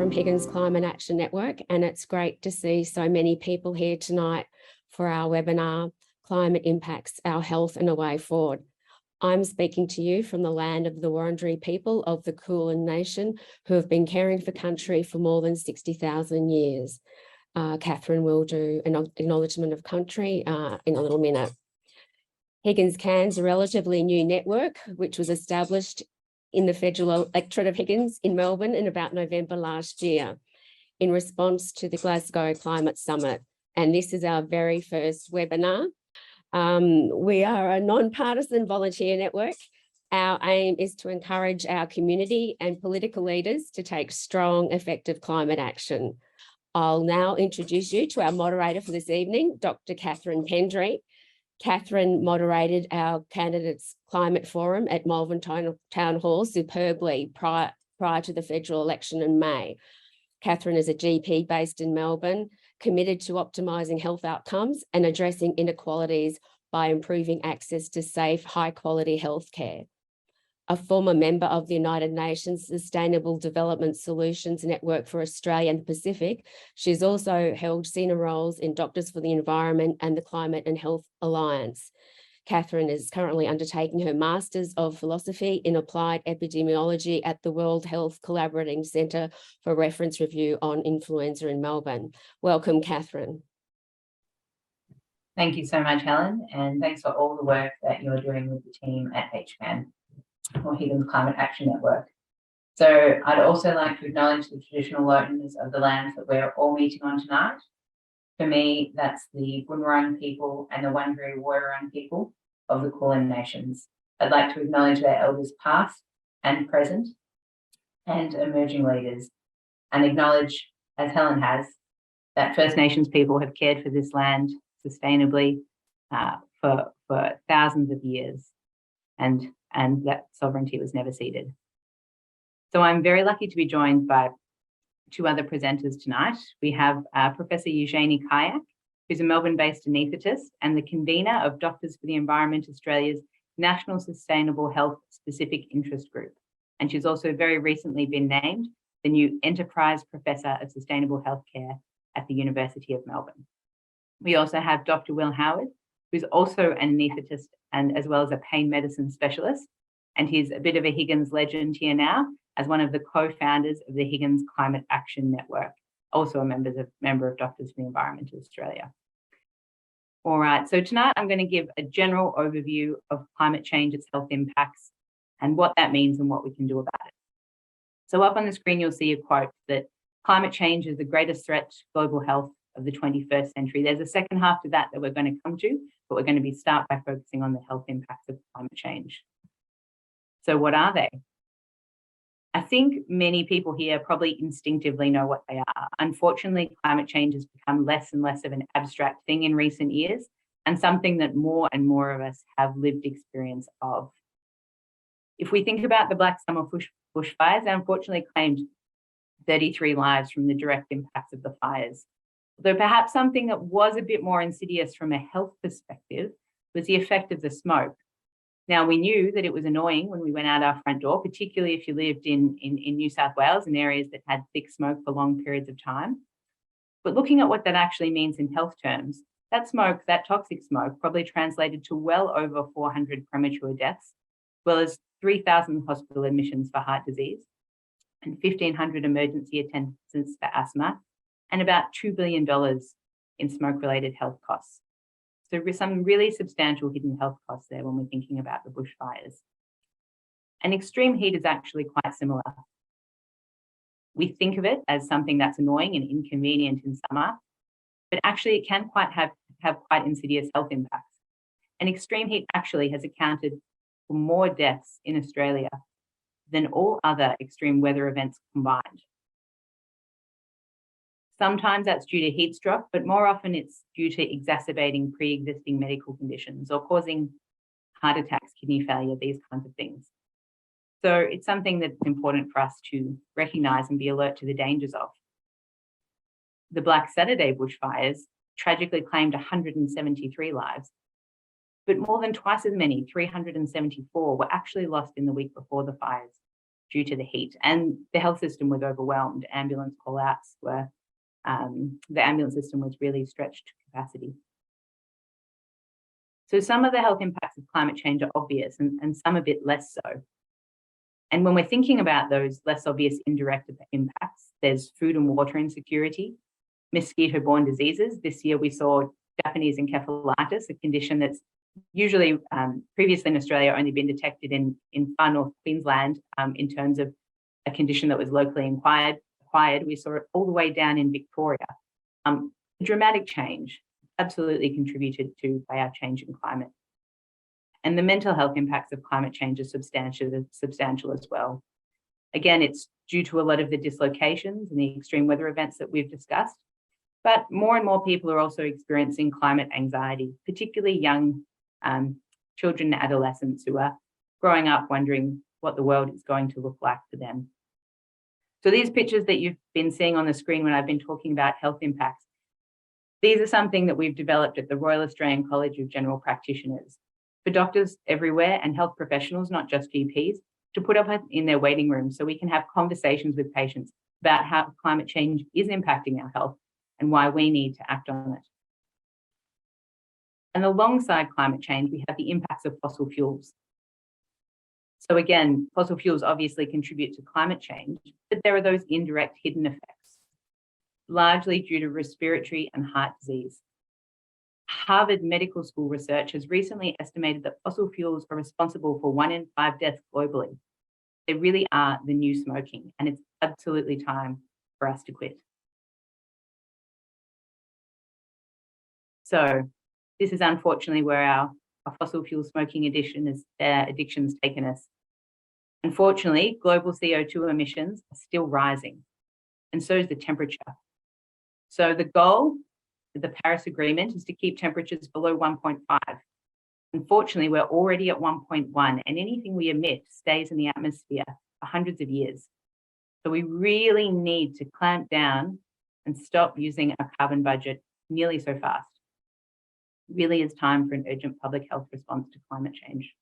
from Higgins Climate Action Network, and it's great to see so many people here tonight for our webinar, Climate Impacts, Our Health and a Way Forward. I'm speaking to you from the land of the Wurundjeri people of the Kulin Nation, who have been caring for country for more than 60,000 years. Catherine will do an acknowledgement of country in a little minute. Higgins CAN is a relatively new network, which was established in the federal electorate of Higgins in Melbourne in about November last year in response to the Glasgow Climate Summit. And this is our very first webinar. We are a non-partisan volunteer network. Our aim is to encourage our community and political leaders to take strong, effective climate action. I'll now introduce you to our moderator for this evening, Dr. Catherine Pendrey. Catherine moderated our candidates climate forum at Malvern Town Hall superbly prior to the federal election in May. Catherine is a GP based in Melbourne, committed to optimising health outcomes and addressing inequalities by improving access to safe, high quality healthcare. A former member of the United Nations Sustainable Development Solutions Network for Australia and the Pacific, she's also held senior roles in Doctors for the Environment and the Climate and Health Alliance. Catherine is currently undertaking her Masters of Philosophy in Applied Epidemiology at the World Health Collaborating Centre for Reference Review on Influenza in Melbourne. Welcome, Catherine. Thank you so much, Helen, and thanks for all the work that you're doing with the team at HCAN, or Higgins Climate Action Network. So I'd also like to acknowledge the traditional owners of the lands that we're all meeting on tonight. For me, that's the Boonwurrung people and the Wurundjeri people of the Kulin Nations. I'd like to acknowledge their elders past and present and emerging leaders, and acknowledge, as Helen has, that First Nations people have cared for this land sustainably for thousands of years, and that sovereignty was never ceded. So I'm very lucky to be joined by two other presenters tonight. We have Professor Eugenie Kayak, who's a Melbourne-based anaesthetist and the convener of Doctors for the Environment Australia's National Sustainable Health Specific Interest Group. And she's also very recently been named the new Enterprise Professor of Sustainable Healthcare at the University of Melbourne. We also have Dr. Will Howard, who's also an anaesthetist and as well as a pain medicine specialist. And he's a bit of a Higgins legend here now as one of the co-founders of the Higgins Climate Action Network, also a member of Doctors for the Environment Australia. All right, so tonight I'm going to give a general overview of climate change, its health impacts, and what that means and what we can do about it. So up on the screen, you'll see a quote that climate change is the greatest threat to global health of the 21st century. There's a second half to that we're going to come to, but we're going to start by focusing on the health impacts of climate change. So what are they? I think many people here probably instinctively know what they are. Unfortunately, climate change has become less and less of an abstract thing in recent years, and something that more and more of us have lived experience of. If we think about the Black Summer bushfires, they unfortunately claimed 33 lives from the direct impacts of the fires. Though perhaps something that was a bit more insidious from a health perspective was the effect of the smoke. Now, we knew that it was annoying when we went out our front door, particularly if you lived in New South Wales in areas that had thick smoke for long periods of time. But looking at what that actually means in health terms, that smoke, that toxic smoke, probably translated to well over 400 premature deaths, as well as 3,000 hospital admissions for heart disease, and 1,500 emergency attendances for asthma, and about $2 billion in smoke-related health costs. So some really substantial hidden health costs there when we're thinking about the bushfires. And extreme heat is actually quite similar. We think of it as something that's annoying and inconvenient in summer, but actually it can have quite insidious health impacts. And extreme heat actually has accounted for more deaths in Australia than all other extreme weather events combined. Sometimes that's due to heat stroke, but more often it's due to exacerbating pre-existing medical conditions or causing heart attacks, kidney failure, these kinds of things. So it's something that's important for us to recognise and be alert to the dangers of. The Black Saturday bushfires tragically claimed 173 lives, but more than twice as many, 374, were actually lost in the week before the fires. due to the heat, and the health system was overwhelmed. Ambulance call-outs were, the ambulance system was really stretched to capacity. So some of the health impacts of climate change are obvious and some a bit less so. And when we're thinking about those less obvious indirect impacts, there's food and water insecurity, mosquito-borne diseases. This year we saw Japanese encephalitis, a condition that's usually previously in Australia only been detected in far north Queensland in terms of a condition that was locally acquired. We saw it all the way down in Victoria. A dramatic change, absolutely contributed to by our change in climate. And the mental health impacts of climate change are substantial as well. Again, it's due to a lot of the dislocations and the extreme weather events that we've discussed, but more and more people are also experiencing climate anxiety, particularly young children and adolescents who are growing up wondering what the world is going to look like for them. So these pictures that you've been seeing on the screen when I've been talking about health impacts, these are something that we've developed at the Royal Australian College of General Practitioners for doctors everywhere and health professionals, not just GPs, to put up in their waiting rooms so we can have conversations with patients about how climate change is impacting our health and why we need to act on it. And alongside climate change, we have the impacts of fossil fuels. So again, fossil fuels obviously contribute to climate change, but there are those indirect hidden effects, largely due to respiratory and heart disease. Harvard Medical School research has recently estimated that fossil fuels are responsible for 1 in 5 deaths globally. They really are the new smoking, and it's absolutely time for us to quit. So this is unfortunately where our fossil fuel smoking addiction's taken us. Unfortunately, global CO2 emissions are still rising, and so is the temperature. So the goal of the Paris Agreement is to keep temperatures below 1.5. Unfortunately, we're already at 1.1, and anything we emit stays in the atmosphere for hundreds of years. So we really need to clamp down and stop using our carbon budget nearly so fast. It really is time for an urgent public health response to climate change.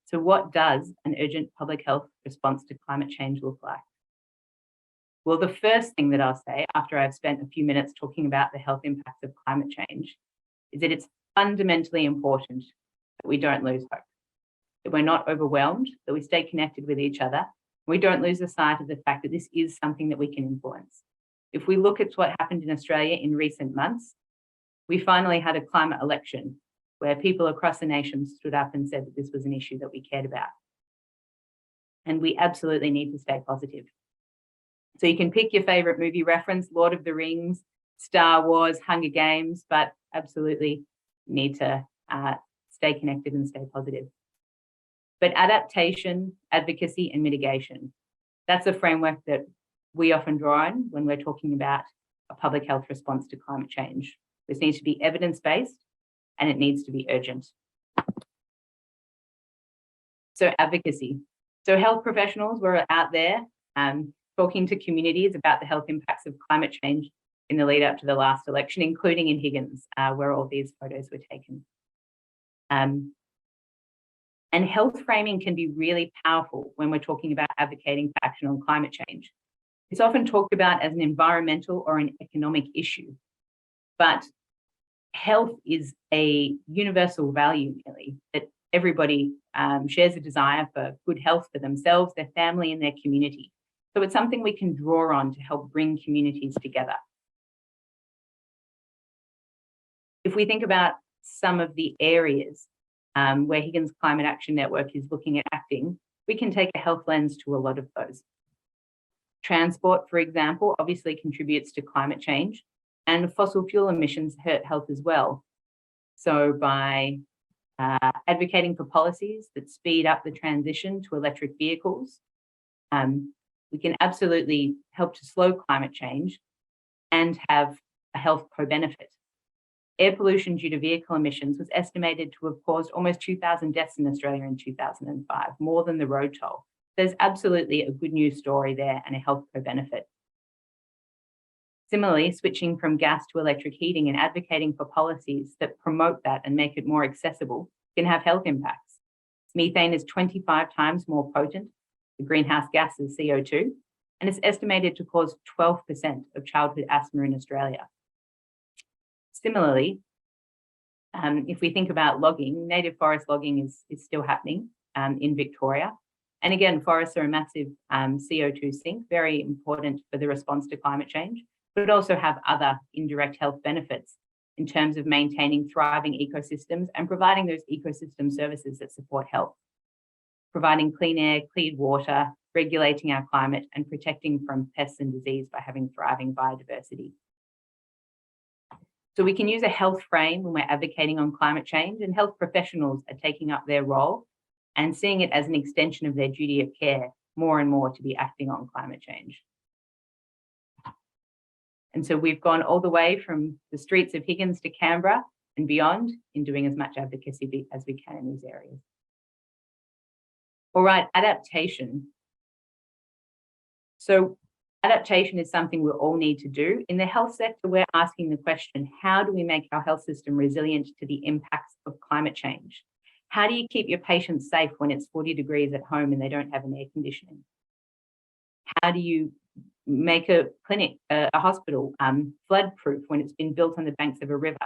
So what does an urgent public health response to climate change look like? Well, the first thing that I'll say after I've spent a few minutes talking about the health impacts of climate change is that it's fundamentally important that we don't lose hope, that we're not overwhelmed, that we stay connected with each other. We don't lose the sight of the fact that this is something that we can influence. If we look at what happened in Australia in recent months, we finally had a climate election where people across the nation stood up and said that this was an issue that we cared about. And we absolutely need to stay positive. So you can pick your favorite movie reference, Lord of the Rings, Star Wars, Hunger Games, but absolutely need to stay connected and stay positive. But adaptation, advocacy, and mitigation, that's a framework that we often draw on when we're talking about a public health response to climate change. This needs to be evidence-based and it needs to be urgent. So advocacy. So health professionals were out there talking to communities about the health impacts of climate change in the lead up to the last election, including in Higgins, where all these photos were taken. And health framing can be really powerful when we're talking about advocating for action on climate change. It's often talked about as an environmental or an economic issue, but health is a universal value, really, that everybody shares a desire for good health for themselves, their family, and their community. So it's something we can draw on to help bring communities together. If we think about some of the areas where Higgins Climate Action Network is looking at acting, we can take a health lens to a lot of those. Transport, for example, obviously contributes to climate change, and fossil fuel emissions hurt health as well. So by advocating for policies that speed up the transition to electric vehicles, we can absolutely help to slow climate change and have a health co-benefit. Air pollution due to vehicle emissions was estimated to have caused almost 2,000 deaths in Australia in 2005, more than the road toll. There's absolutely a good news story there and a health co-benefit. Similarly, switching from gas to electric heating and advocating for policies that promote that and make it more accessible can have health impacts. Methane is 25 times more potent for greenhouse gases CO2, and it's estimated to cause 12% of childhood asthma in Australia. Similarly, if we think about logging, native forest logging is still happening in Victoria. And again, forests are a massive CO2 sink, very important for the response to climate change, but also have other indirect health benefits in terms of maintaining thriving ecosystems and providing those ecosystem services that support health, providing clean air, clean water, regulating our climate, and protecting from pests and disease by having thriving biodiversity. So we can use a health frame when we're advocating on climate change, and health professionals are taking up their role and seeing it as an extension of their duty of care more and more to be acting on climate change. And so we've gone all the way from the streets of Higgins to Canberra and beyond in doing as much advocacy as we can in these areas. All right, adaptation. So adaptation is something we all need to do. In the health sector, we're asking the question, how do we make our health system resilient to the impacts of climate change? How do you keep your patients safe when it's 40 degrees at home and they don't have an air conditioning? How do you make a clinic, a hospital, flood-proof when it's been built on the banks of a river?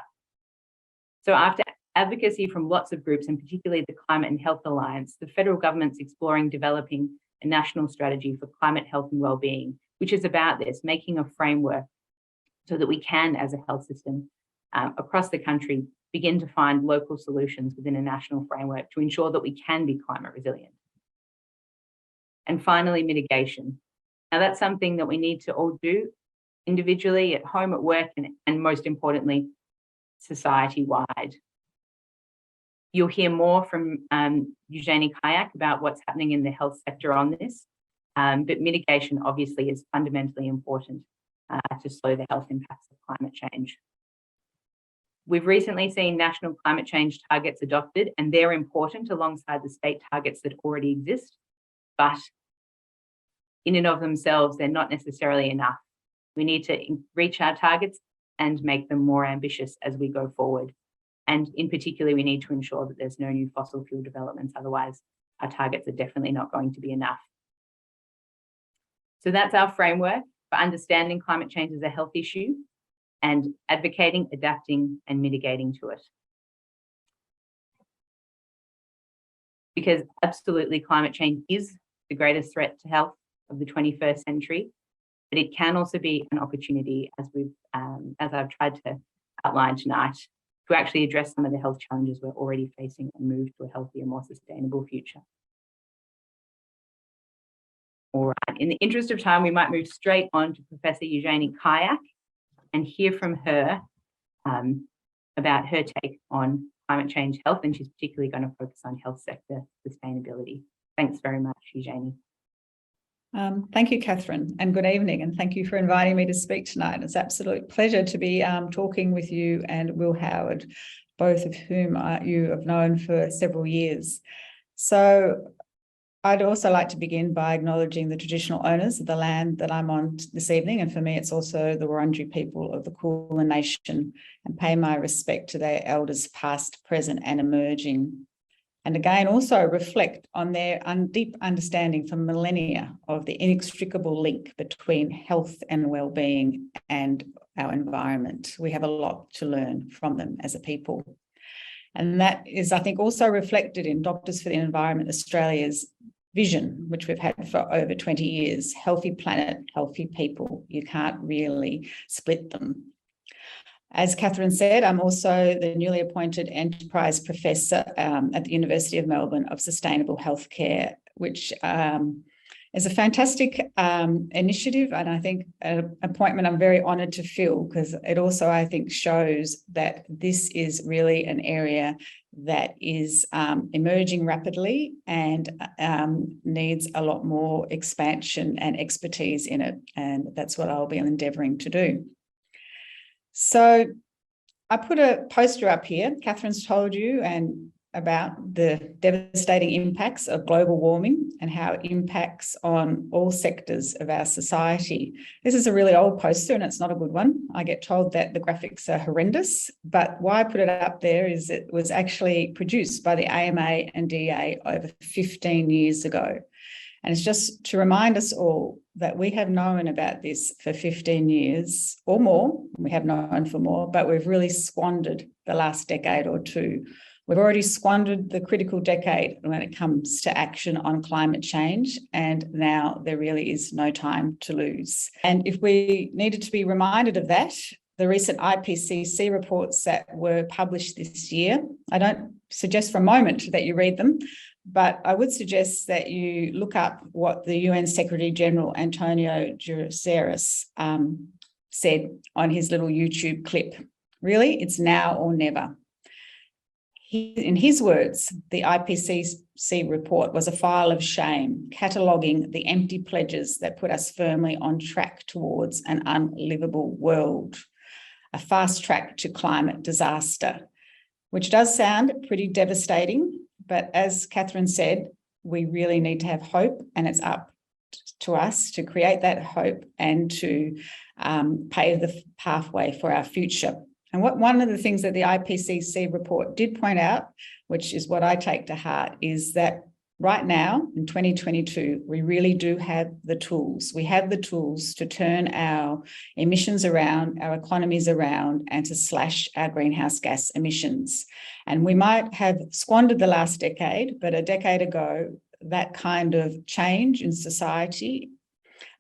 So after advocacy from lots of groups, and particularly the Climate and Health Alliance, the federal government's exploring developing a national strategy for climate, health and wellbeing, which is about this, making a framework so that we can, as a health system across the country, begin to find local solutions within a national framework to ensure that we can be climate resilient. And finally, mitigation. Now that's something that we need to all do individually, at home, at work, and most importantly, society-wide. You'll hear more from Eugenie Kayak about what's happening in the health sector on this, but mitigation obviously is fundamentally important to slow the health impacts of climate change. We've recently seen national climate change targets adopted, and they're important alongside the state targets that already exist, but in and of themselves, they're not necessarily enough. We need to reach our targets and make them more ambitious as we go forward. And in particular, we need to ensure that there's no new fossil fuel developments. Otherwise, our targets are definitely not going to be enough. So that's our framework for understanding climate change as a health issue and advocating, adapting, and mitigating to it. Because absolutely, climate change is the greatest threat to health of the 21st century, but it can also be an opportunity, as I've tried to outline tonight, to actually address some of the health challenges we're already facing and move to a healthier, more sustainable future. All right, in the interest of time, we might move straight on to Professor Eugenie Kayak and hear from her about her take on climate change health, and she's particularly going to focus on health sector sustainability. Thanks very much, Eugenie. Thank you, Catherine, and good evening, and thank you for inviting me to speak tonight. It's an absolute pleasure to be talking with you and Will Howard, both of whom you have known for several years. So I'd also like to begin by acknowledging the traditional owners of the land that I'm on this evening, and for me it's also the Wurundjeri people of the Kulin Nation, and pay my respect to their elders past, present and emerging. And again, also reflect on their deep understanding for millennia of the inextricable link between health and well-being and our environment. We have a lot to learn from them as a people. And that is, I think, also reflected in Doctors for the Environment Australia's vision, which we've had for over 20 years, healthy planet, healthy people. You can't really split them. As Catherine said, I'm also the newly appointed Enterprise Professor at the University of Melbourne of Sustainable Healthcare, which is a fantastic initiative, and I think an appointment I'm very honoured to fill, because it also, I think, shows that this is really an area that is emerging rapidly and needs a lot more expansion and expertise in it, and that's what I'll be endeavouring to do. So I put a poster up here. Catherine's told you, and about the devastating impacts of global warming and how it impacts on all sectors of our society. This is a really old poster and it's not a good one. I get told that the graphics are horrendous, but why I put it up there is it was actually produced by the AMA and DA over 15 years ago. And it's just to remind us all that we have known about this for 15 years or more. We have known for more, but we've really squandered the last decade or two. We've already squandered the critical decade when it comes to action on climate change, and now there really is no time to lose. And if we needed to be reminded of that, the recent IPCC reports that were published this year, I don't suggest for a moment that you read them, but I would suggest that you look up what the UN Secretary General Antonio Guterres said on his little YouTube clip. Really, it's now or never. In his words, the IPCC report was a file of shame, cataloguing the empty pledges that put us firmly on track towards an unlivable world, a fast track to climate disaster, which does sound pretty devastating. But as Catherine said, we really need to have hope, and it's up to us to create that hope and to pave the pathway for our future. And one of the things that the IPCC report did point out, which is what I take to heart, is that right now in 2022, we really do have the tools. We have the tools to turn our emissions around, our economies around, and to slash our greenhouse gas emissions. And we might have squandered the last decade, but a decade ago, that kind of change in society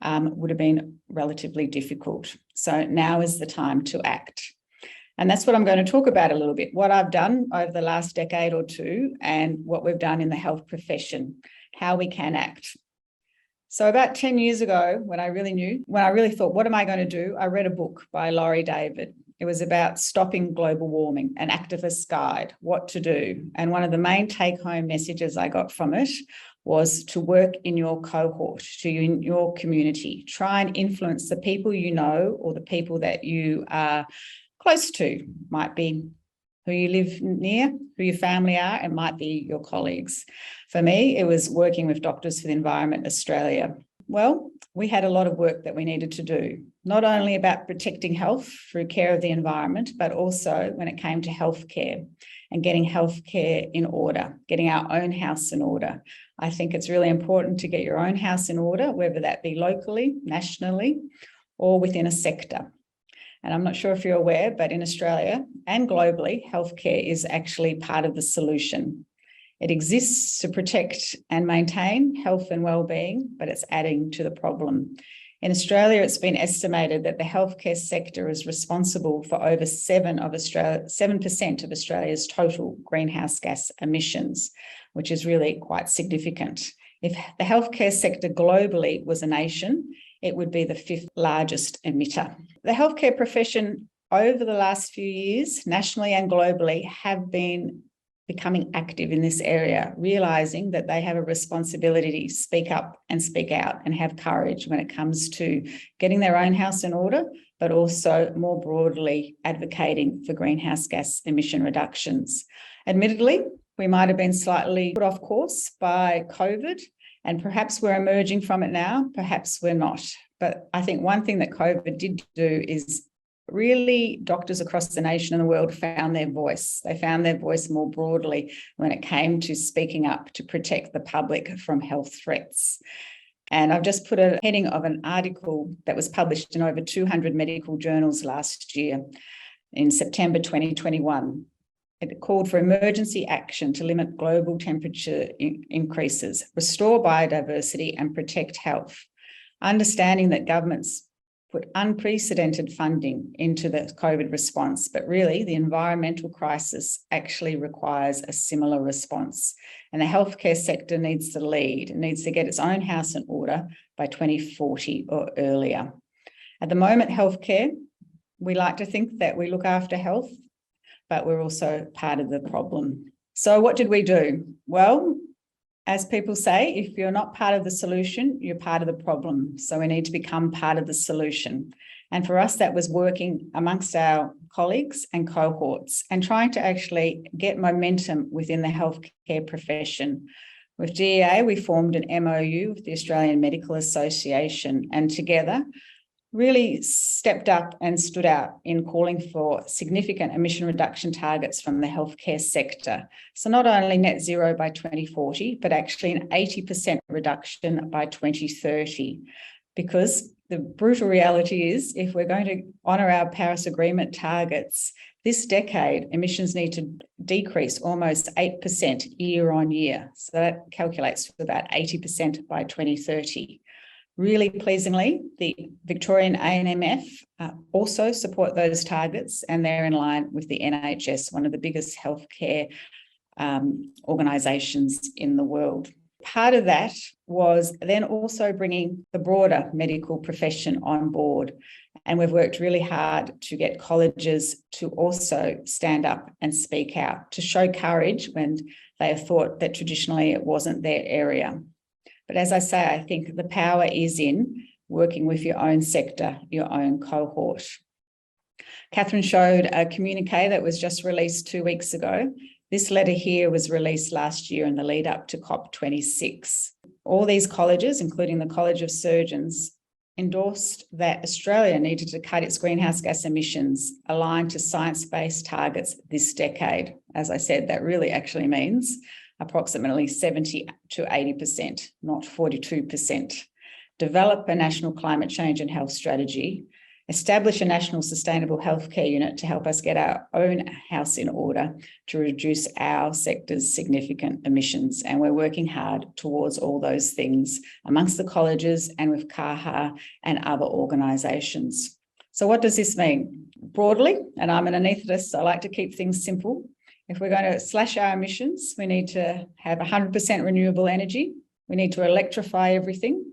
would have been relatively difficult. So now is the time to act. And that's what I'm going to talk about a little bit, what I've done over the last decade or two and what we've done in the health profession, how we can act. So about 10 years ago, when I really thought, what am I going to do? I read a book by Laurie David. It was about stopping global warming, an activist's guide, what to do. And one of the main take-home messages I got from it was to work in your cohort, in your community. Try and influence the people you know or the people that you are close to. Might be who you live near, who your family are, and might be your colleagues. For me, it was working with Doctors for the Environment Australia. Well, we had a lot of work that we needed to do, not only about protecting health through care of the environment, but also when it came to healthcare and getting healthcare in order, getting our own house in order. I think it's really important to get your own house in order, whether that be locally, nationally, or within a sector. And I'm not sure if you're aware, but in Australia and globally, healthcare is actually part of the solution. It exists to protect and maintain health and well-being, but it's adding to the problem. In Australia, it's been estimated that the healthcare sector is responsible for over 7% of Australia's total greenhouse gas emissions, which is really quite significant. If the healthcare sector globally was a nation, it would be the 5th largest emitter. The healthcare profession over the last few years, nationally and globally, have been becoming active in this area, realising that they have a responsibility to speak up and speak out and have courage when it comes to getting their own house in order, but also more broadly advocating for greenhouse gas emission reductions. Admittedly, we might have been slightly put off course by COVID, and perhaps we're emerging from it now, perhaps we're not. But I think one thing that COVID did do is really doctors across the nation and the world found their voice. They found their voice more broadly when it came to speaking up to protect the public from health threats. And I've just put a heading of an article that was published in over 200 medical journals last year in September 2021. It called for emergency action to limit global temperature increases, restore biodiversity and protect health, understanding that governments put unprecedented funding into the COVID response, but really the environmental crisis actually requires a similar response. And the healthcare sector needs to lead, it needs to get its own house in order by 2040 or earlier. At the moment, healthcare, we like to think that we look after health, but we're also part of the problem. So what did we do? Well, as people say, if you're not part of the solution, you're part of the problem. So we need to become part of the solution. And for us, that was working amongst our colleagues and cohorts and trying to actually get momentum within the healthcare profession. With DEA, we formed an MOU with the Australian Medical Association, and together really stepped up and stood out in calling for significant emission reduction targets from the healthcare sector. So not only net zero by 2040, but actually an 80% reduction by 2030. Because the brutal reality is, if we're going to honour our Paris Agreement targets, this decade emissions need to decrease almost 8% year on year. So that calculates to about 80% by 2030. Really pleasingly, the Victorian ANMF also support those targets, and they're in line with the NHS, one of the biggest healthcare organisations in the world. Part of that was then also bringing the broader medical profession on board. And we've worked really hard to get colleges to also stand up and speak out, to show courage when they have thought that traditionally it wasn't their area. But as I say, I think the power is in working with your own sector, your own cohort. Catherine showed a communique that was just released 2 weeks ago. This letter here was released last year in the lead up to COP26. All these colleges, including the College of Surgeons, endorsed that Australia needed to cut its greenhouse gas emissions aligned to science-based targets this decade. As I said, that really actually means approximately 70 to 80%, not 42%. Develop a national climate change and health strategy, establish a national sustainable healthcare unit to help us get our own house in order to reduce our sector's significant emissions. And we're working hard towards all those things amongst the colleges and with CAHA and other organisations. So what does this mean? Broadly, and I'm an anaesthetist, so I like to keep things simple. If we're going to slash our emissions, we need to have 100% renewable energy. We need to electrify everything.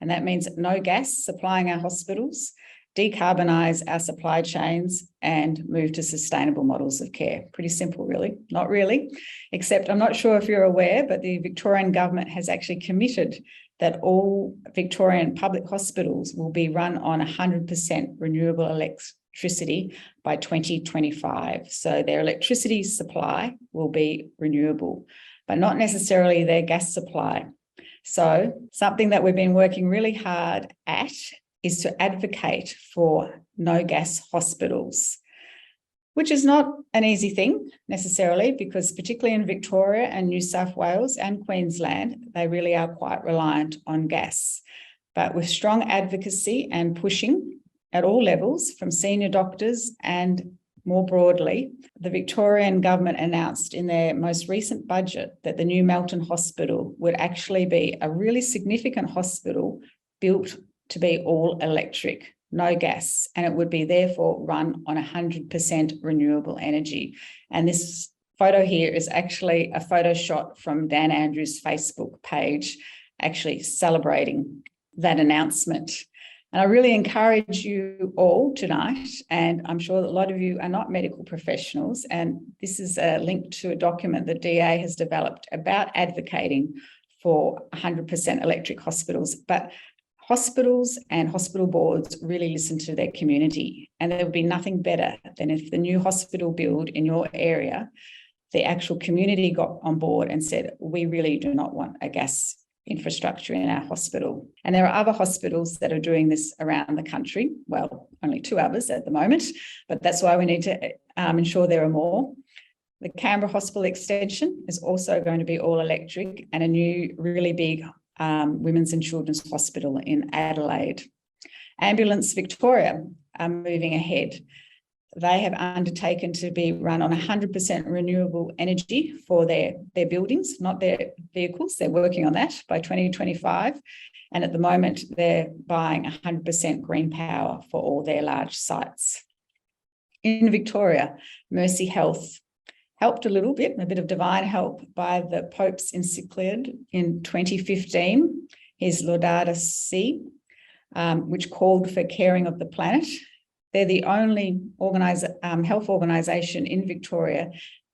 And that means no gas supplying our hospitals, decarbonise our supply chains, and move to sustainable models of care. Pretty simple, really. Not really, except I'm not sure if you're aware, but the Victorian government has actually committed that all Victorian public hospitals will be run on 100% renewable electricity by 2025. So their electricity supply will be renewable, but not necessarily their gas supply. So something that we've been working really hard at is to advocate for no gas hospitals, which is not an easy thing necessarily, because particularly in Victoria and New South Wales and Queensland, they really are quite reliant on gas. But with strong advocacy and pushing at all levels, from senior doctors and more broadly, the Victorian government announced in their most recent budget that the new Melton Hospital would actually be a really significant hospital built to be all electric, no gas, and it would be therefore run on 100% renewable energy. And this photo here is actually a photo shot from Dan Andrews' Facebook page, actually celebrating that announcement. And I really encourage you all tonight, and I'm sure that a lot of you are not medical professionals, and this is a link to a document that DA has developed about advocating for 100% electric hospitals. But hospitals and hospital boards really listen to their community, and there would be nothing better than if the new hospital build in your area, the actual community got on board and said, we really do not want a gas infrastructure in our hospital. And there are other hospitals that are doing this around the country. Well, only 2 others at the moment, but that's why we need to ensure there are more. The Canberra Hospital Extension is also going to be all electric, and a new really big Women's and Children's Hospital in Adelaide. Ambulance Victoria are moving ahead. They have undertaken to be run on 100% renewable energy for their buildings, not their vehicles. They're working on that by 2025. And at the moment, they're buying 100% green power for all their large sites. In Victoria, Mercy Health helped a little bit, a bit of divine help by the Pope's encyclical in 2015, his Laudato Si, which called for caring of the planet. They're the only health organisation in Victoria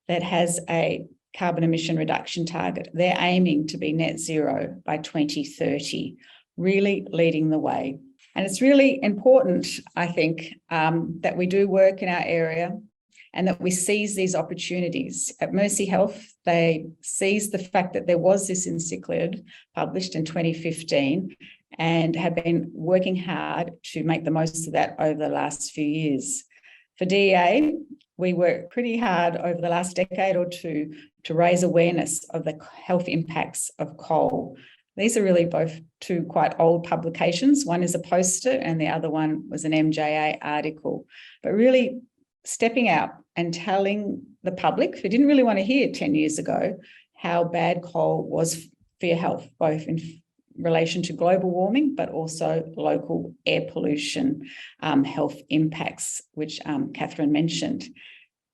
that has a carbon emission reduction target. They're aiming to be net zero by 2030, really leading the way. And it's really important, I think, that we do work in our area and that we seize these opportunities. At Mercy Health, they seized the fact that there was this encyclical published in 2015 and have been working hard to make the most of that over the last few years. For DEA, we worked pretty hard over the last decade or two to raise awareness of the health impacts of coal. These are really both two quite old publications. One is a poster and the other one was an MJA article. But really stepping out and telling the public who didn't really want to hear 10 years ago how bad coal was for your health, both in relation to global warming, but also local air pollution, health impacts, which Catherine mentioned.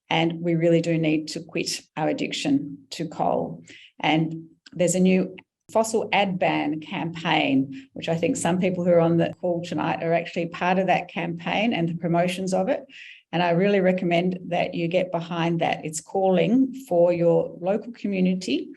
And we really do need to quit our addiction to coal. And there's a new fossil ad ban campaign, which I think some people who are on the call tonight are actually part of that campaign and the promotions of it. And I really recommend that you get behind that. It's calling for your local community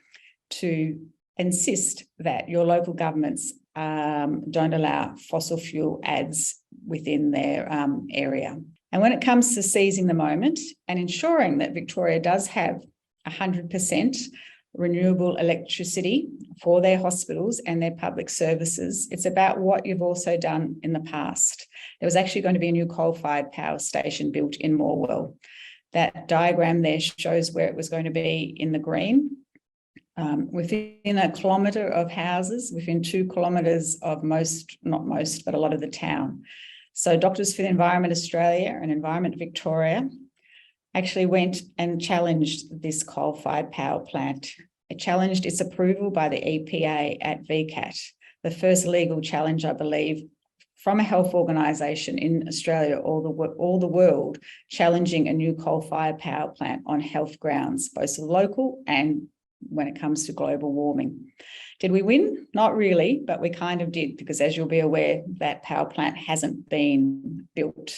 to insist that your local governments don't allow fossil fuel ads within their area. And when it comes to seizing the moment and ensuring that Victoria does have 100% renewable electricity for their hospitals and their public services, it's about what you've also done in the past. There was actually going to be a new coal-fired power station built in Morwell. That diagram there shows where it was going to be in the green. Within a kilometre of houses, within 2 kilometres of not most, but a lot of the town. So Doctors for the Environment Australia and Environment Victoria actually went and challenged this coal-fired power plant. It challenged its approval by the EPA at VCAT, the first legal challenge, I believe, from a health organisation in Australia or the world, challenging a new coal-fired power plant on health grounds, both local and when it comes to global warming. Did we win? Not really, but we kind of did, because as you'll be aware, that power plant hasn't been built.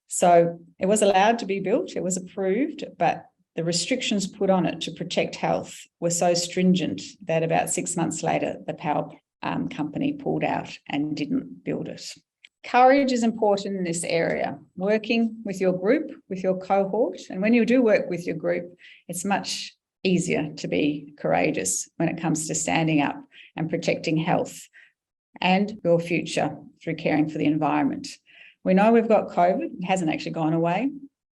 So it was allowed to be built, it was approved, but the restrictions put on it to protect health were so stringent that about 6 months later, the power company pulled out and didn't build it. Courage is important in this area, working with your group, with your cohort. And when you do work with your group, it's much easier to be courageous when it comes to standing up and protecting health and your future through caring for the environment. We know we've got COVID, it hasn't actually gone away.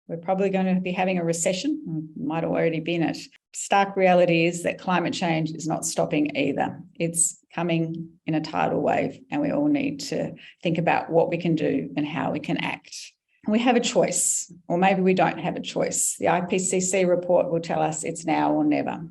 We're probably going to be having a recession, might have already been it. Stark reality is that climate change is not stopping either. It's coming in a tidal wave, and we all need to think about what we can do and how we can act. We have a choice, or maybe we don't have a choice. The IPCC report will tell us it's now or never,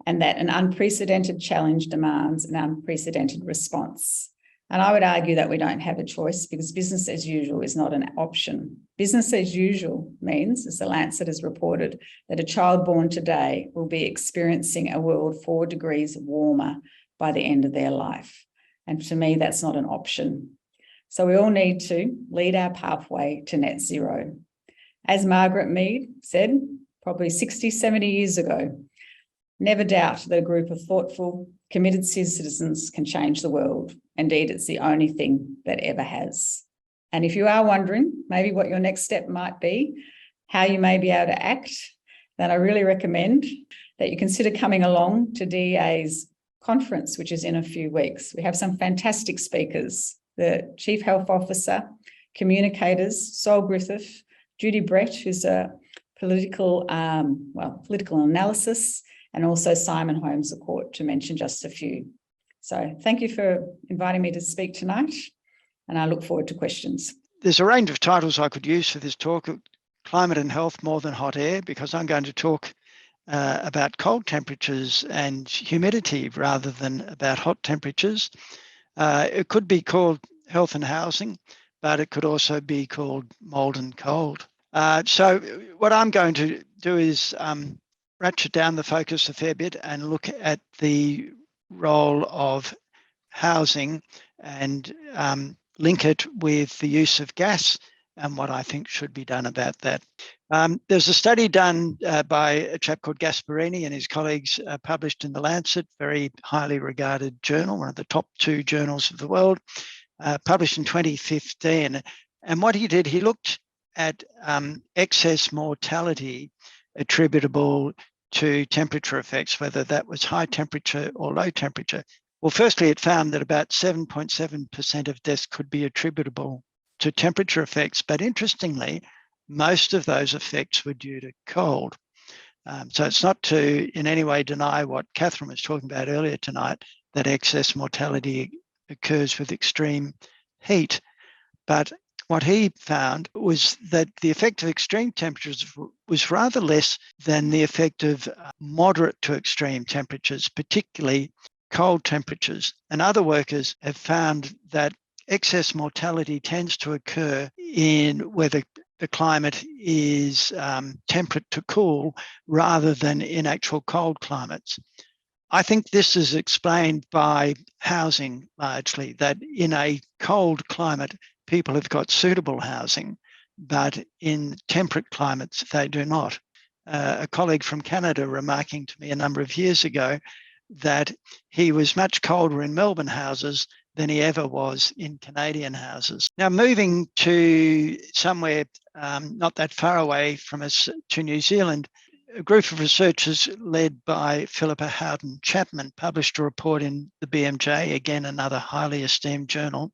and that an unprecedented challenge demands an unprecedented response. And I would argue that we don't have a choice, because business as usual is not an option. Business as usual means, as the Lancet has reported, that a child born today will be experiencing a world 4 degrees warmer by the end of their life. And to me, that's not an option. So we all need to lead our pathway to net zero. As Margaret Mead said, probably 60, 70 years ago, never doubt that a group of thoughtful, committed citizens can change the world. Indeed, it's the only thing that ever has. And if you are wondering maybe what your next step might be, how you may be able to act, then I really recommend that you consider coming along to DEA's conference, which is in a few weeks. We have some fantastic speakers. The Chief Health Officer, communicators, Sol Griffith, Judy Brett, who's a political analysis, and also Simon Holmes the Court, to mention just a few. So thank you for inviting me to speak tonight, and I look forward to questions. There's a range of titles I could use for this talk: Climate and Health More Than Hot Air, because I'm going to talk about cold temperatures and humidity rather than about hot temperatures. It could be called Health and Housing, but it could also be called Mold and Cold. So what I'm going to do is ratchet down the focus a fair bit and look at the role of housing and link it with the use of gas and what I think should be done about that. There's a study done by a chap called Gasparini and his colleagues, published in the Lancet, very highly regarded journal, one of the top 2 journals of the world. published in 2015. And what he did, he looked at excess mortality attributable to temperature effects, whether that was high temperature or low temperature. Well, firstly, it found that about 7.7% of deaths could be attributable to temperature effects. But interestingly, most of those effects were due to cold. So it's not to in any way deny what Catherine was talking about earlier tonight, that excess mortality occurs with extreme heat. But what he found was that the effect of extreme temperatures was rather less than the effect of moderate to extreme temperatures, particularly cold temperatures. And other workers have found that excess mortality tends to occur in where the climate is temperate to cool rather than in actual cold climates. I think this is explained by housing largely, that in a cold climate, people have got suitable housing, but in temperate climates, they do not. A colleague from Canada remarking to me a number of years ago that he was much colder in Melbourne houses than he ever was in Canadian houses. Now, moving to somewhere not that far away from us, to New Zealand, a group of researchers led by Philippa Howden Chapman published a report in the BMJ, again, another highly esteemed journal,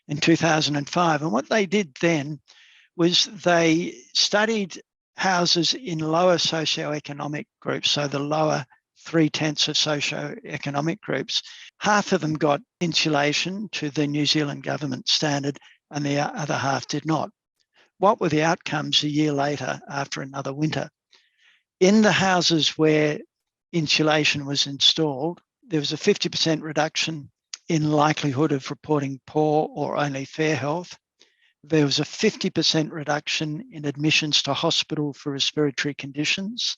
in 2005. And what they did then was they studied houses in lower socioeconomic groups, so the lower 3/10 of socioeconomic groups. Half of them got insulation to the New Zealand government standard, and the other half did not. What were the outcomes a year later after another winter? In the houses where insulation was installed, there was a 50% reduction in likelihood of reporting poor or only fair health. There was a 50% reduction in admissions to hospital for respiratory conditions.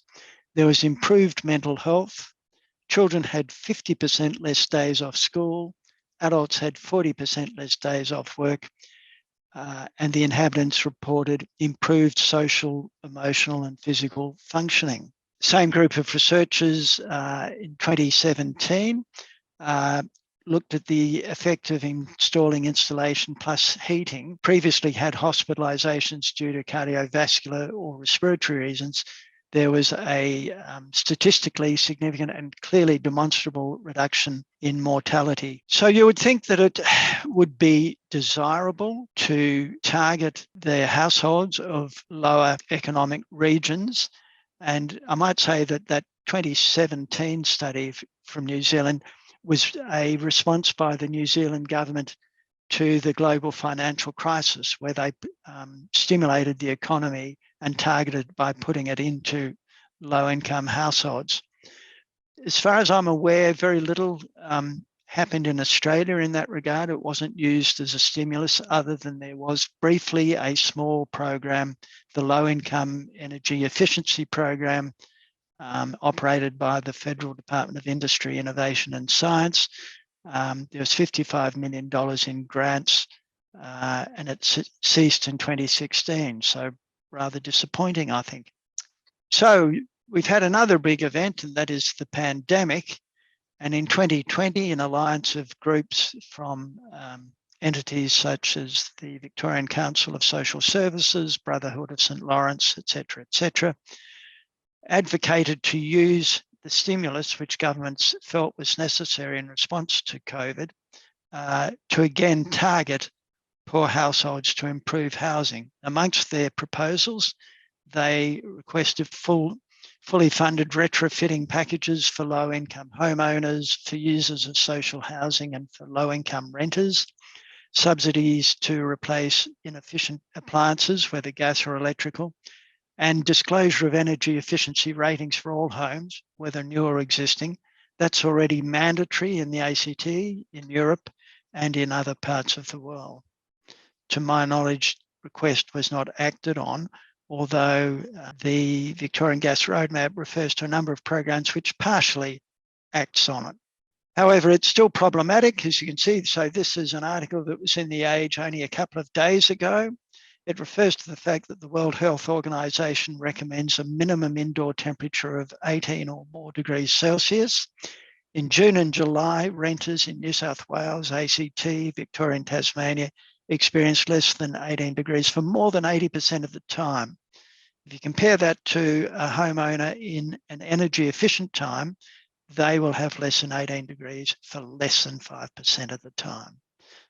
There was improved mental health. Children had 50% less days off school. Adults had 40% less days off work. And the inhabitants reported improved social, emotional, and physical functioning. Same group of researchers in 2017 looked at the effect of installing installation plus heating. Previously had hospitalizations due to cardiovascular or respiratory reasons. There was a statistically significant and clearly demonstrable reduction in mortality. So you would think that it would be desirable to target the households of lower economic regions. And I might say that that 2017 study from New Zealand was a response by the New Zealand government to the global financial crisis, where they stimulated the economy and targeted by putting it into low-income households. As far as I'm aware, very little happened in Australia in that regard. It wasn't used as a stimulus, other than there was briefly a small program, the Low-Income Energy Efficiency Program, operated by the Federal Department of Industry, Innovation and Science. There was $55 million in grants, and it ceased in 2016. So rather disappointing, I think. So we've had another big event, and that is the pandemic. And in 2020, an alliance of groups from entities such as the Victorian Council of Social Services, Brotherhood of St. Lawrence, et cetera, advocated to use the stimulus which governments felt was necessary in response to COVID to again target poor households to improve housing. Amongst their proposals, they requested fully funded retrofitting packages for low-income homeowners, for users of social housing, and for low-income renters, subsidies to replace inefficient appliances, whether gas or electrical, and disclosure of energy efficiency ratings for all homes, whether new or existing. That's already mandatory in the ACT, in Europe, and in other parts of the world. To my knowledge, request was not acted on, although the Victorian Gas Roadmap refers to a number of programs which partially acts on it. However, it's still problematic, as you can see. So this is an article that was in The Age only a couple of days ago. It refers to the fact that the World Health Organization recommends a minimum indoor temperature of 18 or more degrees Celsius. In June and July, renters in New South Wales, ACT, Victoria and Tasmania experienced less than 18 degrees for more than 80% of the time. If you compare that to a homeowner in an energy efficient time, they will have less than 18 degrees for less than 5% of the time.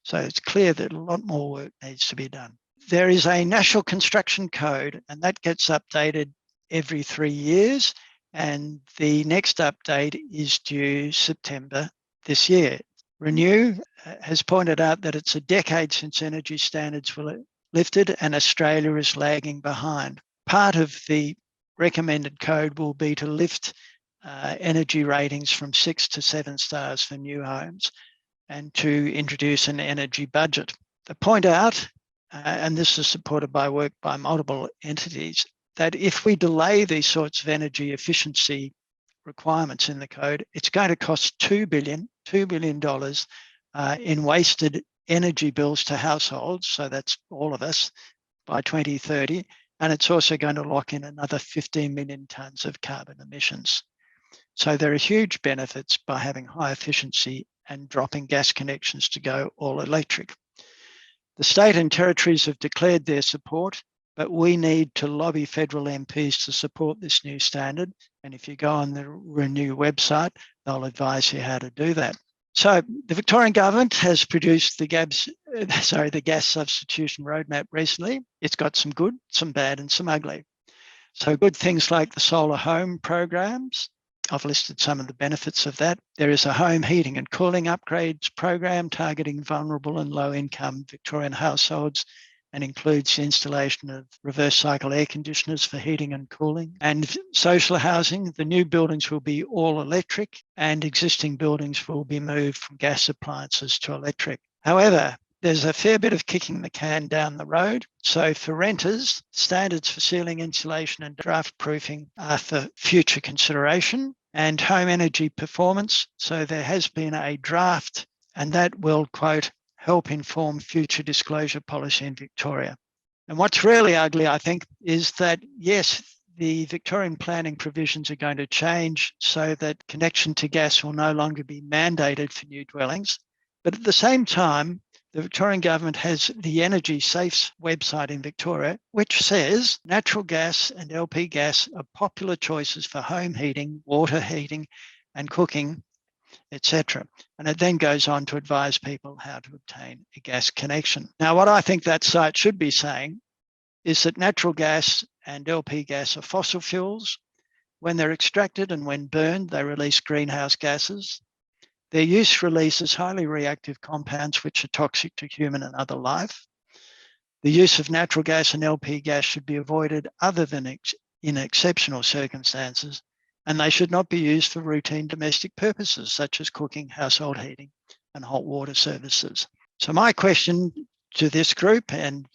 So it's clear that a lot more work needs to be done. There is a National Construction Code, and that gets updated every 3 years. And the next update is due September this year. Renew has pointed out that it's a decade since energy standards were lifted and Australia is lagging behind. Part of the recommended code will be to lift energy ratings from 6 to 7 stars for new homes and to introduce an energy budget. They point out, and this is supported by work by multiple entities, that if we delay these sorts of energy efficiency requirements in the code, it's going to cost $2 billion in wasted energy bills to households, so that's all of us, by 2030, and it's also going to lock in another 15 million tonnes of carbon emissions. So there are huge benefits by having high efficiency and dropping gas connections to go all electric. The state and territories have declared their support, but we need to lobby federal MPs to support this new standard. And if you go on the Renew website, they'll advise you how to do that. So the Victorian government has produced the gas substitution roadmap recently. It's got some good, some bad, and some ugly. So good things like the solar home programs. I've listed some of the benefits of that. There is a home heating and cooling upgrades program targeting vulnerable and low-income Victorian households and includes the installation of reverse cycle air conditioners for heating and cooling. And social housing, the new buildings will be all electric and existing buildings will be moved from gas appliances to electric. However, there's a fair bit of kicking the can down the road. So for renters, standards for ceiling insulation and draft proofing are for future consideration, and home energy performance. So there has been a draft, and that will, quote, help inform future disclosure policy in Victoria. And what's really ugly, I think, is that, yes, the Victorian planning provisions are going to change so that connection to gas will no longer be mandated for new dwellings. But at the same time, the Victorian government has the Energy Safes website in Victoria, which says natural gas and LP gas are popular choices for home heating, water heating, and cooking, etc. And it then goes on to advise people how to obtain a gas connection. Now, what I think that site should be saying is that natural gas and LP gas are fossil fuels. When they're extracted and when burned, they release greenhouse gases. Their use releases highly reactive compounds which are toxic to human and other life. The use of natural gas and LP gas should be avoided other than in exceptional circumstances, and they should not be used for routine domestic purposes such as cooking, household heating, and hot water services. So my question to this group, and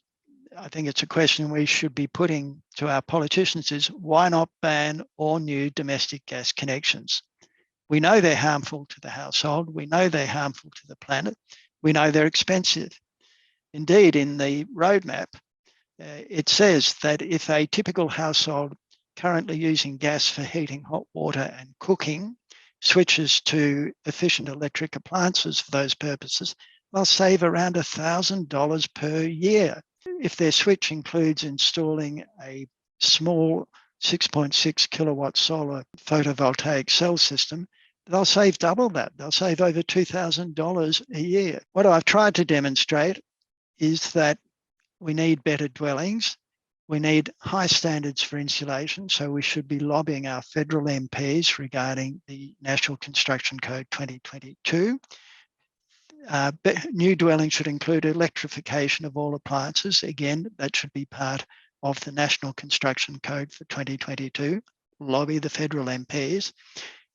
I think it's a question we should be putting to our politicians, is why not ban all new domestic gas connections? We know they're harmful to the household. We know they're harmful to the planet. We know they're expensive. Indeed, in the roadmap, it says that if a typical household currently using gas for heating hot water and cooking switches to efficient electric appliances for those purposes, they'll save around $1,000 per year. If their switch includes installing a small 6.6 kilowatt solar photovoltaic cell system, they'll save double that. They'll save over $2,000 a year. What I've tried to demonstrate is that we need better dwellings. We need high standards for insulation. So we should be lobbying our federal MPs regarding the National Construction Code 2022. New dwellings should include electrification of all appliances. Again, that should be part of the National Construction Code for 2022. Lobby the federal MPs.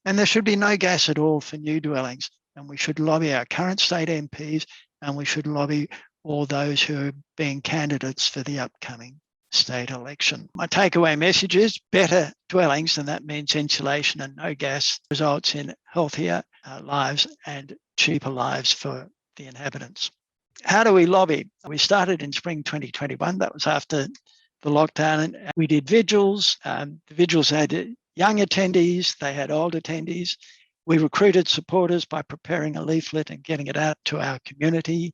And there should be no gas at all for new dwellings. And we should lobby our current state MPs, and we should lobby all those who are being candidates for the upcoming state election. My takeaway message is better dwellings, and that means insulation and no gas, results in healthier lives and cheaper lives for the inhabitants. How do we lobby? We started in spring 2021. That was after the lockdown, and we did vigils. The vigils had young attendees, they had old attendees, We recruited supporters by preparing a leaflet and getting it out to our community.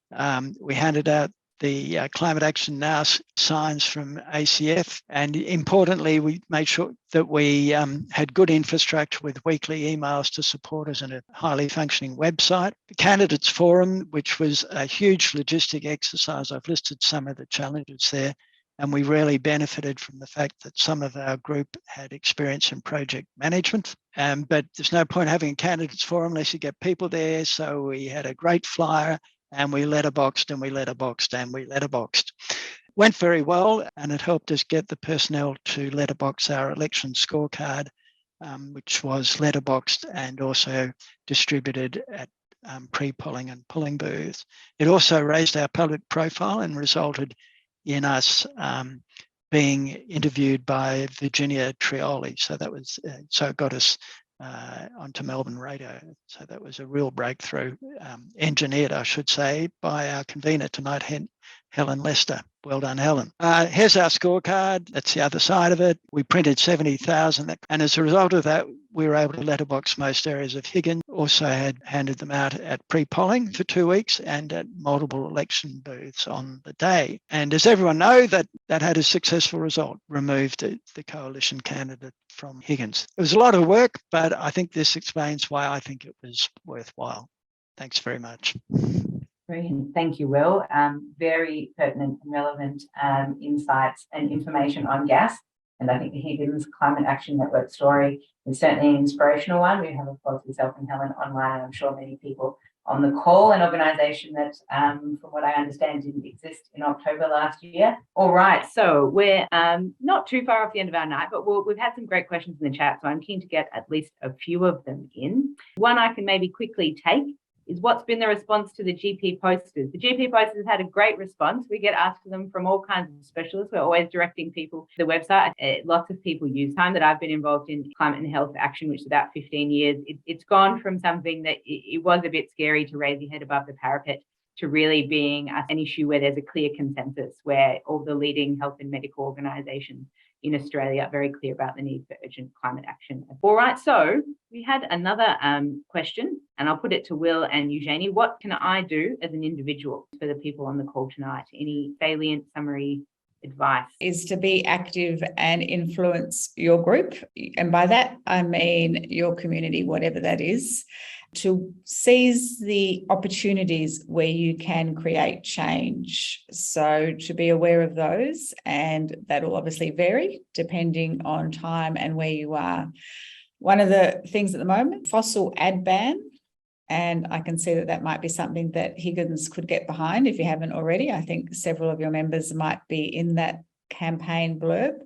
We handed out the Climate Action Now signs from ACF. And importantly, we made sure that we had good infrastructure with weekly emails to supporters and a highly functioning website. The Candidates Forum, which was a huge logistic exercise. I've listed some of the challenges there. And we really benefited from the fact that some of our group had experience in project management. But there's no point having a candidates forum unless you get people there. So we had a great flyer and we letterboxed and we letterboxed and we letterboxed. Went very well, and it helped us get the personnel to letterbox our election scorecard, which was letterboxed and also distributed at pre-polling and polling booths. It also raised our public profile and resulted in us being interviewed by Virginia Trioli. So that was, so it got us onto Melbourne radio. So that was a real breakthrough, engineered, I should say, by our convener tonight, Helen Lester. Well done, Helen. Here's our scorecard. That's the other side of it. We printed 70,000. And as a result of that, we were able to letterbox most areas of Higgins. Also had handed them out at pre-polling for 2 weeks and at multiple election booths on the day. And as everyone knows, that had a successful result, removed the coalition candidate from Higgins. It was a lot of work, but I think this explains why I think it was worthwhile. Thanks very much. Brilliant. Thank you, Will. Very pertinent and relevant insights and information on gas. And I think the Higgins Climate Action Network story is certainly an inspirational one. We have, of course, yourself and Helen online. I'm sure many people on the call, an organisation that, from what I understand, didn't exist in October last year. All right, so we're not too far off the end of our night, but we've had some great questions in the chat, so I'm keen to get at least a few of them in. One I can maybe quickly take is what's been the response to the GP posters? The GP posters had a great response. We get asked for them from all kinds of specialists. We're always directing people to the website. Lots of people use. Time that I've been involved in climate and health action, which is about 15 years, it's gone from something that it was a bit scary to raise your head above the parapet to really being an issue where there's a clear consensus, where all the leading health and medical organisations in Australia are very clear about the need for urgent climate action. All right, so we had another question, and I'll put it to Will and Eugenie. What can I do as an individual for the people on the call tonight? Any salient summary advice? Is to be active and influence your group. And by that, I mean your community, whatever that is, to seize the opportunities where you can create change. So to be aware of those, and that'll obviously vary depending on time and where you are. One of the things at the moment, fossil ad ban, and I can see that might be something that Higgins could get behind if you haven't already. I think several of your members might be in that campaign blurb.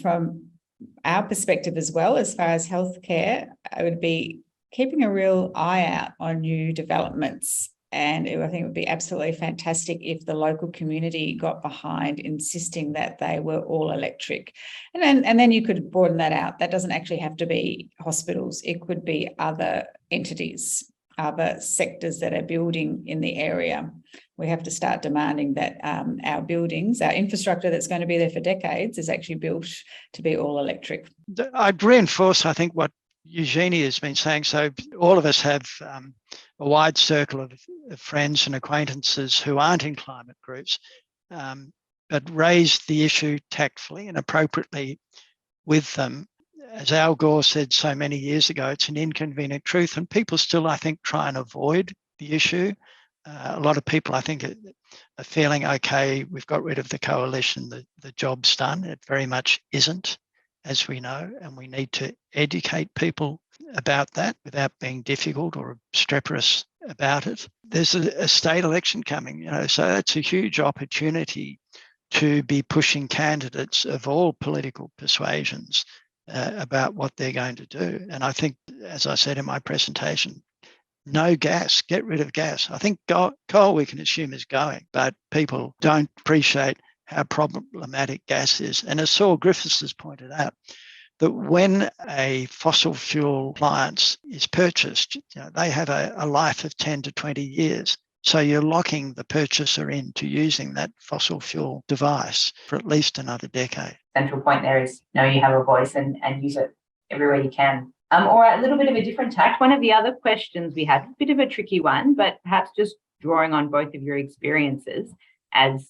From our perspective as well, as far as healthcare, I would be keeping a real eye out on new developments. And I think it would be absolutely fantastic if the local community got behind insisting that they were all electric. And then you could broaden that out. That doesn't actually have to be hospitals. It could be other entities, other sectors that are building in the area. We have to start demanding that our buildings, our infrastructure that's going to be there for decades is actually built to be all electric. I'd reinforce, I think, what Eugenie has been saying. So all of us have a wide circle of friends and acquaintances who aren't in climate groups, but raise the issue tactfully and appropriately with them. As Al Gore said so many years ago, it's an inconvenient truth, and people still, I think, try and avoid the issue. A lot of people, I think, are feeling, okay, we've got rid of the coalition, the job's done. It very much isn't, as we know, and we need to educate people about that without being difficult or obstreperous about it. There's a state election coming, so that's a huge opportunity to be pushing candidates of all political persuasions about what they're going to do. And I think, as I said in my presentation, no gas, get rid of gas. I think coal we can assume is going, but people don't appreciate how problematic gas is. And as Saul Griffiths has pointed out, that when a fossil fuel appliance is purchased, they have a life of 10 to 20 years. So you're locking the purchaser into using that fossil fuel device for at least another decade. Central point there is, you have a voice and use it everywhere you can. All right, a little bit of a different tact. One of the other questions we had, a bit of a tricky one, but perhaps just drawing on both of your experiences as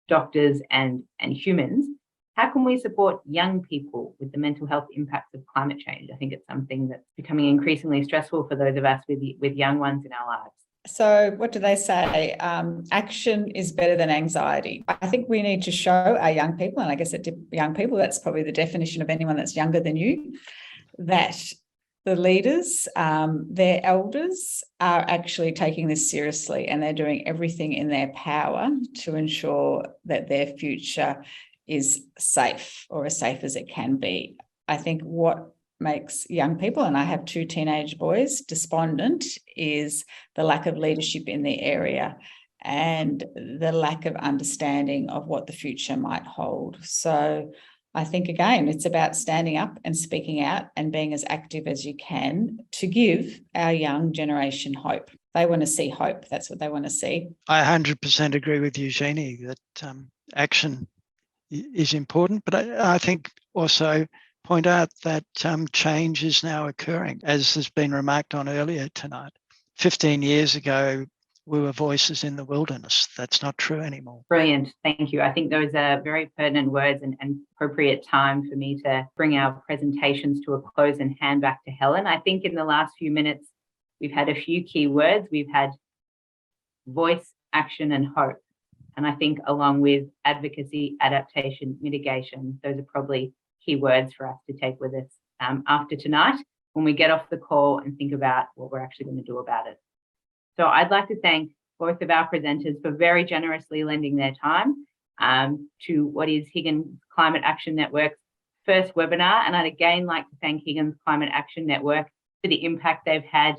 doctors and humans, how can we support young people with the mental health impacts of climate change? I think it's something that's becoming increasingly stressful for those of us with young ones in our lives. So what do they say? Action is better than anxiety. I think we need to show our young people, and I guess young people, that's probably the definition of anyone that's younger than you, that the leaders, their elders are actually taking this seriously, and they're doing everything in their power to ensure that their future is safe, or as safe as it can be. I think what makes young people, and I have 2 teenage boys, despondent is the lack of leadership in the area and the lack of understanding of what the future might hold. So I think, again, it's about standing up and speaking out and being as active as you can to give our young generation hope. They want to see hope. That's what they want to see. I 100% agree with Eugenie that action is important, but I think also point out that change is now occurring, as has been remarked on earlier tonight. 15 years ago, we were voices in the wilderness. That's not true anymore. Brilliant. Thank you. I think those are very pertinent words and appropriate time for me to bring our presentations to a close and hand back to Helen. I think in the last few minutes, we've had a few key words. We've had voice, action, and hope. And I think along with advocacy, adaptation, mitigation, those are probably key words for us to take with us after tonight when we get off the call and think about what we're actually going to do about it. So I'd like to thank both of our presenters for very generously lending their time to what is Higgins Climate Action Network's first webinar. And I'd again like to thank Higgins Climate Action Network for the impact they've had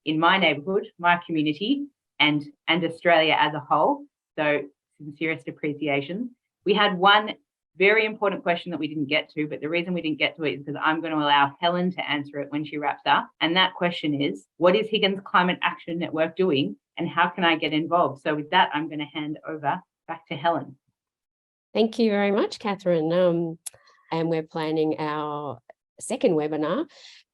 in my neighbourhood, my community, and Australia as a whole. So sincerest appreciation. We had one very important question that we didn't get to, but the reason we didn't get to it is because I'm going to allow Helen to answer it when she wraps up. And that question is, what is Higgins Climate Action Network doing and how can I get involved? So with that, I'm going to hand over back to Helen. Thank you very much, Catherine. And we're planning our second webinar,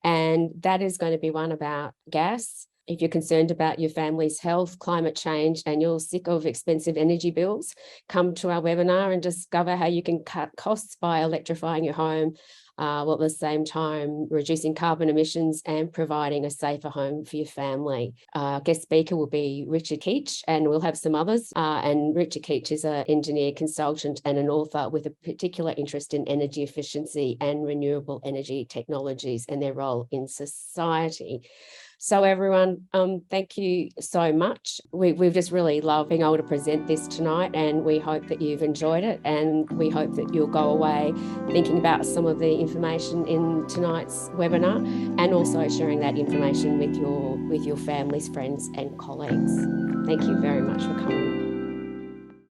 and that is going to be one about gas. If you're concerned about your family's health, climate change, and you're sick of expensive energy bills, come to our webinar and discover how you can cut costs by electrifying your home, while at the same time reducing carbon emissions and providing a safer home for your family. Our guest speaker will be Richard Keach, and we'll have some others. And Richard Keach is an engineer, consultant, and an author with a particular interest in energy efficiency and renewable energy technologies and their role in society. So everyone, thank you so much. We've just really loved being able to present this tonight, and we hope that you've enjoyed it, and we hope that you'll go away thinking about some of the information in tonight's webinar, and also sharing that information with your families, friends, and colleagues. Thank you very much for coming.